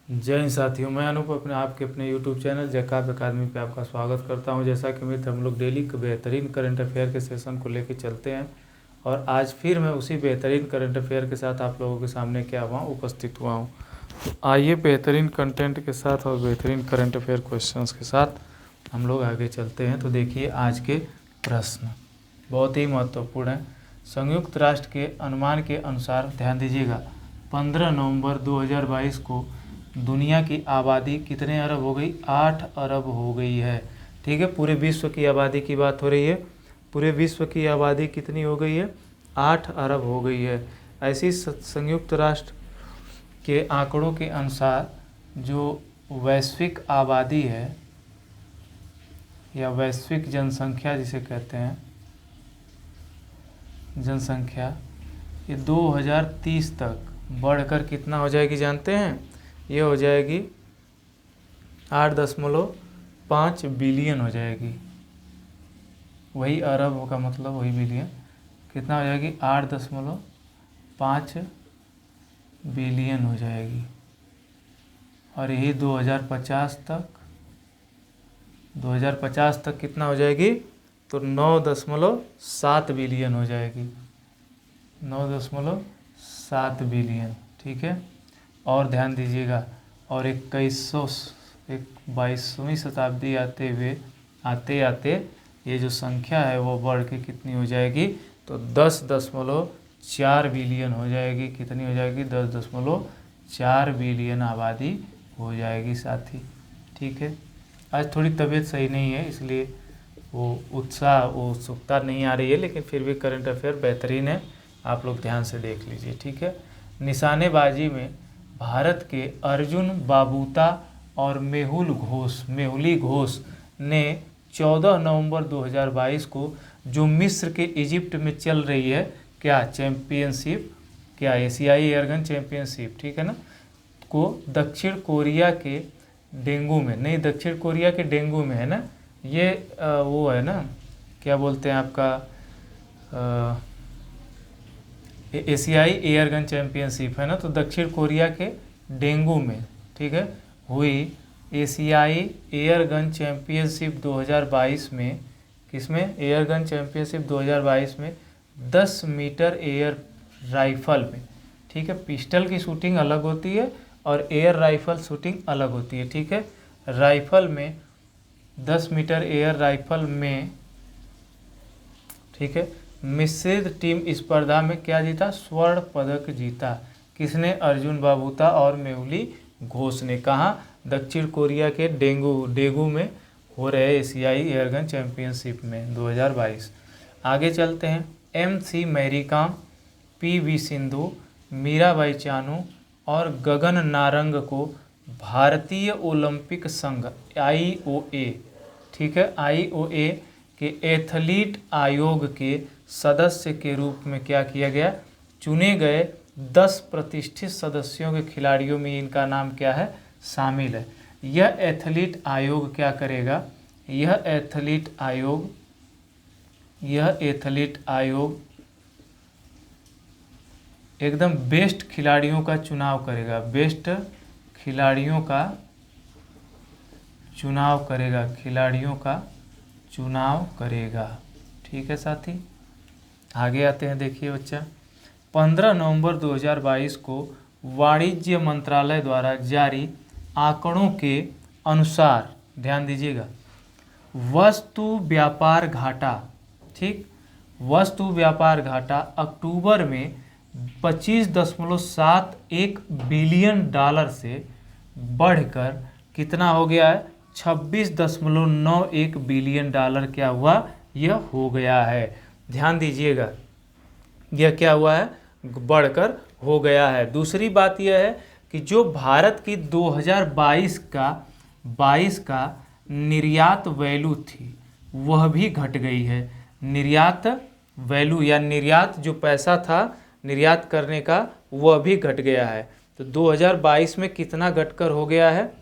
जय हिंद साथियों, मैं अनूप आपके अपने YouTube चैनल जैकब अकादमी पे आपका स्वागत करता हूं। जैसा कि मित्र, हम लोग डेली बेहतरीन करंट अफेयर के सेशन को लेकर चलते हैं और आज फिर मैं उसी बेहतरीन करंट अफेयर के साथ आप लोगों के सामने क्या हुआ उपस्थित हुआ हूं। तो आइए बेहतरीन कंटेंट के साथ और बेहतरीन करंट अफेयर क्वेश्चंस के साथ हम लोग आगे चलते हैं। तो देखिए, आज के प्रश्न बहुत ही महत्वपूर्ण है। संयुक्त राष्ट्र के अनुमान के अनुसार, ध्यान दीजिएगा, 15 नवंबर 2022 को दुनिया की आबादी कितने अरब हो गई? 8 अरब हो गई है। ठीक है, पूरे विश्व की आबादी की बात हो रही है। पूरे विश्व की आबादी कितनी हो गई है? 8 अरब हो गई है। ऐसी संयुक्त राष्ट्र के आंकड़ों के अनुसार जो वैश्विक आबादी है या वैश्विक जनसंख्या जिसे कहते हैं, जनसंख्या, ये 2030 तक बढ़कर कितना हो जाएगी जानते हैं? ये हो जाएगी 8.5 बिलियन हो जाएगी। वही अरब का मतलब वही बिलियन, कितना हो जाएगी? 8.5 बिलियन हो जाएगी। और यही 2050 तक कितना हो जाएगी? तो 9.7 बिलियन हो जाएगी। 9.7 बिलियन। ठीक है, और ध्यान दीजिएगा, और 22वीं शताब्दी आते आते ये जो संख्या है वो बढ़ के कितनी हो जाएगी? तो 10.4 बिलियन हो जाएगी। कितनी हो जाएगी? 10.4 बिलियन आबादी हो जाएगी साथी। ठीक है, आज थोड़ी तबीयत सही नहीं है, इसलिए वो उत्सुकता नहीं आ रही है, लेकिन फिर भी करंट अफेयर बेहतरीन है, आप लोग ध्यान से देख लीजिए। ठीक है, निशानेबाजी में भारत के अर्जुन बाबूता और मेहुली घोष ने 14 नवंबर 2022 को जो मिस्र के इजिप्ट में चल रही है क्या चैंपियनशिप, क्या एशियाई एयरगन चैंपियनशिप, ठीक है ना, को दक्षिण कोरिया के डेंगू में, नहीं दक्षिण कोरिया के डेंगू में है ना, ये वो है ना, क्या बोलते हैं आपका एशियाई एयरगन चैंपियनशिप है ना, तो दक्षिण कोरिया के डेंगू में, ठीक है, हुई एशियाई एयरगन चैंपियनशिप 2022 में, किसमें? एयरगन चैंपियनशिप 2022 में 10 मीटर एयर राइफल में। ठीक है, पिस्टल की शूटिंग अलग होती है और एयर राइफल शूटिंग अलग होती है। ठीक है, राइफल में 10 मीटर एयर राइफल में, ठीक है, मिश्रित टीम स्पर्धा में क्या जीता? स्वर्ण पदक जीता। किसने? अर्जुन बाबूता और मेहुली घोष ने। कहाँ? दक्षिण कोरिया के डेगू में हो रहे एशियाई एयरगन चैंपियनशिप में 2022। आगे चलते हैं। MC मैरीकॉम, PV सिंधु, मीराबाई चानू और गगन नारंग को भारतीय ओलंपिक संघ IOA, ठीक है, IOA के एथलीट आयोग के सदस्य के रूप में क्या किया गया? चुने गए 10 प्रतिष्ठित सदस्यों के खिलाड़ियों में इनका नाम क्या है? शामिल है। यह एथलीट आयोग क्या करेगा? यह एथलीट आयोग एकदम बेस्ट खिलाड़ियों का चुनाव करेगा। बेस्ट खिलाड़ियों का चुनाव करेगा। ठीक है साथी, आगे आते हैं। देखिए बच्चा, 15 नवंबर 2022 को वाणिज्य मंत्रालय द्वारा जारी आंकड़ों के अनुसार, ध्यान दीजिएगा, वस्तु व्यापार घाटा, ठीक, वस्तु व्यापार घाटा अक्टूबर में 25.71 बिलियन डॉलर से बढ़कर कितना हो गया है? 26.91 बिलियन डॉलर क्या हुआ? यह हो गया है। ध्यान दीजिएगा, यह क्या हुआ है? बढ़कर हो गया है। दूसरी बात यह है कि जो भारत की 2022 का निर्यात वैल्यू थी वह भी घट गई है। निर्यात वैल्यू या निर्यात जो पैसा था निर्यात करने का वह भी घट गया है। तो 2022 में कितना घटकर हो गया है?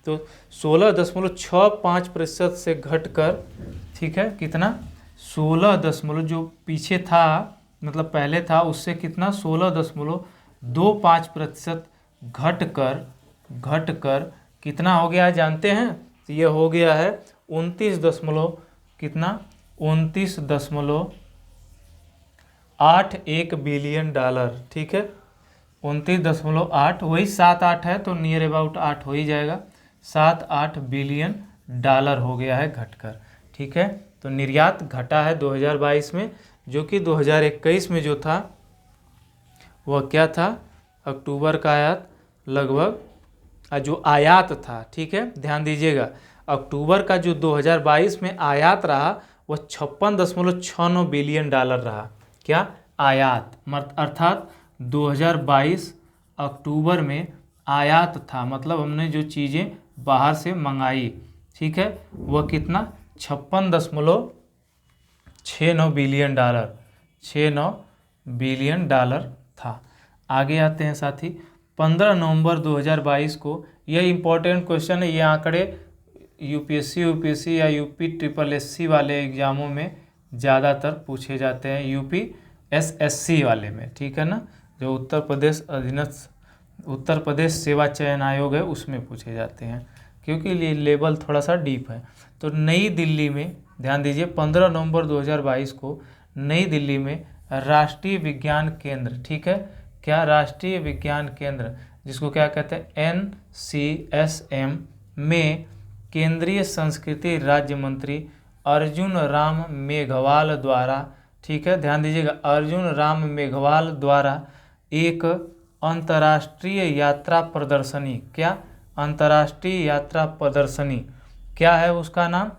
तो 16.65% से घटकर, ठीक है, कितना? 16 जो पीछे था, मतलब पहले था, उससे कितना? 16.25% घटकर घटकर कितना हो गया है जानते हैं? तो ये हो गया है 29 दशमलव कितना, 29.81 बिलियन डॉलर। ठीक है, 29.8, वही 7-8 है तो नियर अबाउट 8 हो ही जाएगा, 7-8 बिलियन डॉलर हो गया है घटकर। ठीक है, तो निर्यात घटा है 2022 में, जो कि 2021 में जो था वह क्या था, अक्टूबर का आयात लगभग जो आयात था, ठीक है ध्यान दीजिएगा, अक्टूबर का जो 2022 में आयात रहा वह 56.69 बिलियन डॉलर रहा। क्या आयात, अर्थात 2022 अक्टूबर में आयात था, मतलब हमने जो चीज़ें बाहर से मंगाई, ठीक है, वह कितना 56.69 बिलियन डॉलर, 69 बिलियन डॉलर था। आगे आते हैं साथी, 15 नवंबर 2022 को, यह इंपॉर्टेंट क्वेश्चन है, ये आंकड़े यूपीएससी या यूपी वाले एग्जामों में ज़्यादातर पूछे जाते हैं, यूपीएसएससी वाले में, ठीक है ना, जो उत्तर प्रदेश सेवा चयन आयोग है उसमें पूछे जाते हैं, क्योंकि ये लेवल थोड़ा सा डीप है। तो नई दिल्ली में ध्यान दीजिए, 15 नवंबर 2022 को नई दिल्ली में राष्ट्रीय विज्ञान केंद्र, ठीक है, क्या राष्ट्रीय विज्ञान केंद्र, जिसको क्या कहते हैं NCSM में केंद्रीय संस्कृति राज्य मंत्री अर्जुन राम मेघवाल द्वारा, ठीक है ध्यान दीजिएगा, अर्जुन राम मेघवाल द्वारा एक अंतर्राष्ट्रीय यात्रा प्रदर्शनी, क्या अंतर्राष्ट्रीय यात्रा प्रदर्शनी, क्या है उसका नाम,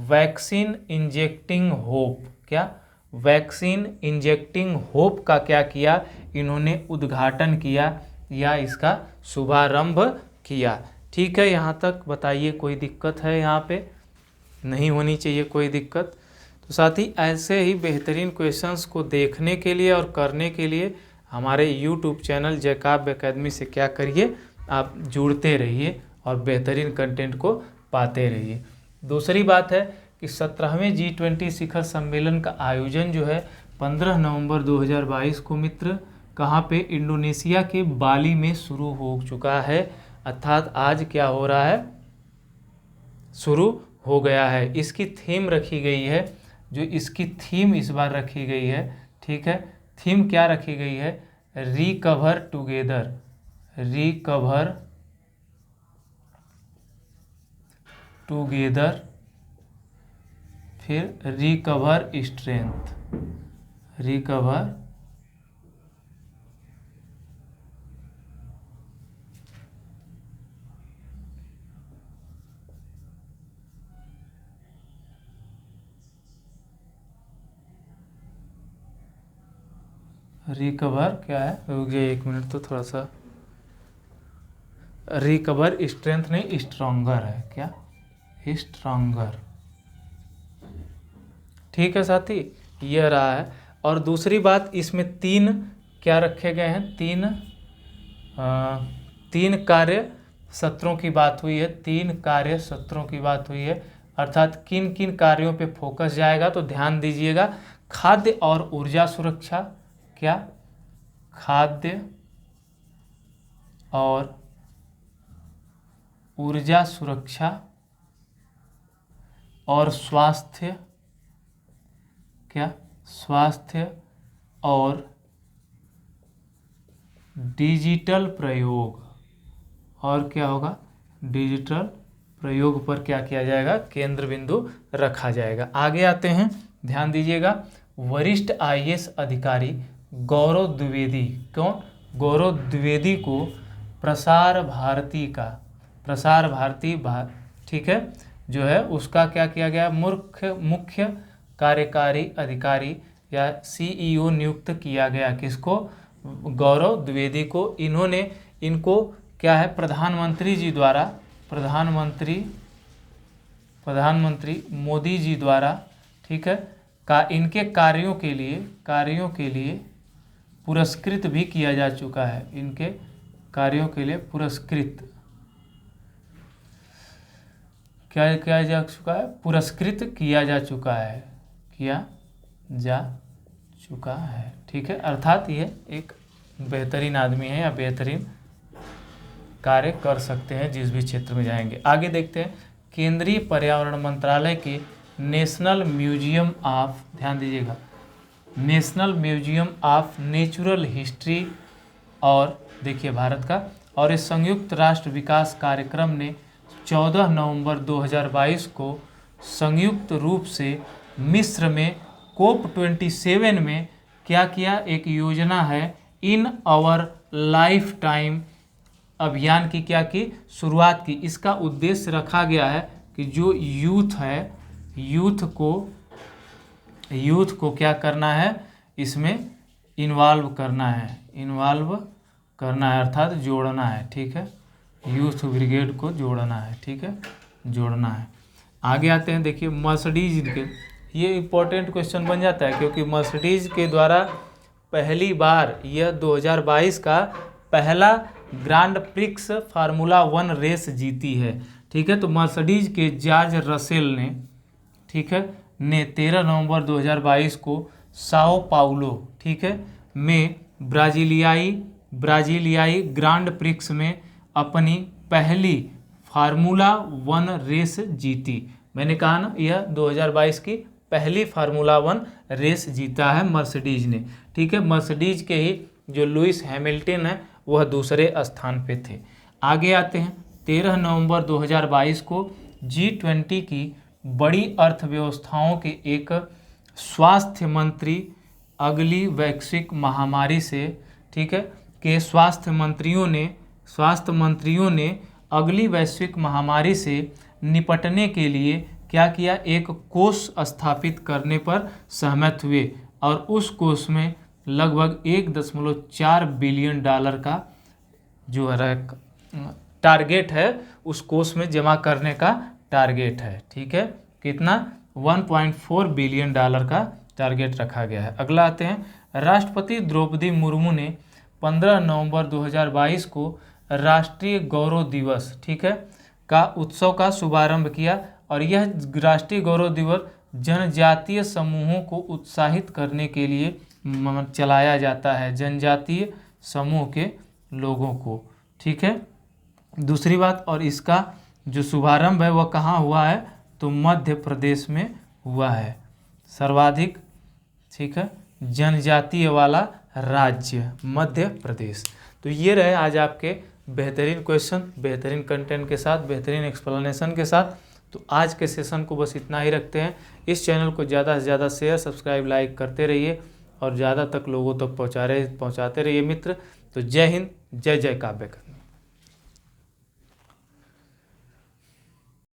वैक्सीन इंजेक्टिंग होप, क्या वैक्सीन इंजेक्टिंग होप का क्या किया इन्होंने, उद्घाटन किया या इसका शुभारंभ किया। ठीक है, यहाँ तक बताइए कोई दिक्कत है? यहाँ पे नहीं होनी चाहिए कोई दिक्कत। तो साथ ही ऐसे ही बेहतरीन क्वेश्चंस को देखने के लिए और करने के लिए हमारे YouTube चैनल जैकब एकेडमी से क्या करिए, आप जुड़ते रहिए और बेहतरीन कंटेंट को पाते रहिए। दूसरी बात है कि 17वें G20 शिखर सम्मेलन का आयोजन जो है 15 नवंबर 2022 को मित्र कहाँ पे, इंडोनेशिया के बाली में शुरू हो चुका है, अर्थात आज क्या हो रहा है, शुरू हो गया है। इसकी थीम रखी गई है, जो इसकी थीम इस बार रखी गई है, ठीक है, थीम क्या रखी गई है, रिकवर टुगेदर, रिकवर टुगेदर, फिर रिकवर स्ट्रेंथ, रिकवर रिकवर क्या है, रुक जाइए एक मिनट, तो थोड़ा सा, रिकवर स्ट्रेंथ नहीं स्ट्रॉन्गर है, क्या स्ट्रॉन्गर, ठीक है साथी, यह रहा है। और दूसरी बात, इसमें 3 क्या रखे गए हैं, 3 कार्य सत्रों की बात हुई है, 3 कार्य सत्रों की बात हुई है, अर्थात किन किन कार्यों पे फोकस जाएगा, तो ध्यान दीजिएगा, खाद्य और ऊर्जा सुरक्षा, क्या खाद्य और ऊर्जा सुरक्षा और स्वास्थ्य, क्या स्वास्थ्य और डिजिटल प्रयोग, और क्या होगा, डिजिटल प्रयोग पर क्या किया जाएगा, केंद्र बिंदु रखा जाएगा। आगे आते हैं, ध्यान दीजिएगा, वरिष्ठ IAS अधिकारी गौरव द्विवेदी, कौन, गौरव द्विवेदी को प्रसार भारती ठीक है, जो है उसका क्या किया गया, मुख्य कार्यकारी अधिकारी या CEO नियुक्त किया गया, किसको, गौरव द्विवेदी को। इनको क्या है, प्रधानमंत्री जी द्वारा, प्रधानमंत्री मोदी जी द्वारा, ठीक है, इनके कार्यों के लिए पुरस्कृत भी किया जा चुका है, इनके कार्यों के लिए पुरस्कृत क्या किया जा चुका है, पुरस्कृत किया जा चुका है, ठीक है, अर्थात ये एक बेहतरीन आदमी है या बेहतरीन कार्य कर सकते हैं जिस भी क्षेत्र में जाएंगे। आगे देखते हैं, केंद्रीय पर्यावरण मंत्रालय के नेशनल म्यूजियम ऑफ, ध्यान दीजिएगा, national museum of natural history और देखिए भारत का, और इस संयुक्त राष्ट्र विकास कार्यक्रम ने 14 नवंबर 2022 को संयुक्त रूप से मिस्र में COP27 में क्या किया, एक योजना है इन आवर लाइफ टाइम अभियान की क्या की शुरुआत की। इसका उद्देश्य रखा गया है कि जो यूथ है, यूथ को क्या करना है, इसमें इन्वॉल्व करना है, अर्थात जोड़ना है, ठीक है, यूथ ब्रिगेड को जोड़ना है, ठीक है, जोड़ना है। आगे आते हैं, देखिए मर्सिडीज के, ये इम्पोर्टेंट क्वेश्चन बन जाता है क्योंकि मर्सिडीज के द्वारा पहली बार यह 2022 का पहला ग्रांड प्रिक्स फार्मूला 1 रेस जीती है, ठीक है। तो मर्सिडीज के जॉर्ज रसेल ने, ठीक है, 13 नवंबर 2022 को साओ पाउलो, ठीक है, में ब्राजीलियाई ग्रांड प्रिक्स में अपनी पहली फार्मूला 1 रेस जीती। मैंने कहा ना, यह 2022 की पहली फार्मूला 1 रेस जीता है मर्सिडीज ने, ठीक है। मर्सिडीज के ही जो लुइस हैमिल्टन है वह दूसरे स्थान पे थे। आगे आते हैं, 13 नवंबर 2022 को G20 की बड़ी अर्थव्यवस्थाओं के एक स्वास्थ्य मंत्री अगली वैश्विक महामारी से, ठीक है, के स्वास्थ्य मंत्रियों ने अगली वैश्विक महामारी से निपटने के लिए क्या किया, एक कोष स्थापित करने पर सहमत हुए और उस कोष में लगभग 1.4 बिलियन डॉलर का जो टारगेट है, उस कोष में जमा करने का टारगेट है, ठीक है। कितना, 1.4 बिलियन डॉलर का टारगेट रखा गया है। अगला आते हैं, राष्ट्रपति द्रौपदी मुर्मू ने 15 नवंबर 2022 को राष्ट्रीय गौरव दिवस, ठीक है, का उत्सव का शुभारंभ किया और यह राष्ट्रीय गौरव दिवस जनजातीय समूहों को उत्साहित करने के लिए चलाया जाता है, जनजातीय समूह के लोगों को, ठीक है। दूसरी बात, और इसका जो शुभारंभ है वह कहाँ हुआ है, तो मध्य प्रदेश में हुआ है, सर्वाधिक, ठीक है, जनजातीय वाला राज्य मध्य प्रदेश। तो ये रहे आज आपके बेहतरीन क्वेश्चन, बेहतरीन कंटेंट के साथ, बेहतरीन एक्सप्लेनेशन के साथ। तो आज के सेशन को बस इतना ही रखते हैं। इस चैनल को ज़्यादा से ज़्यादा शेयर, सब्सक्राइब, लाइक करते रहिए और ज़्यादा तक लोगों तक पहुँचाते रहिए मित्र। तो जय हिंद, जय जय काव्य।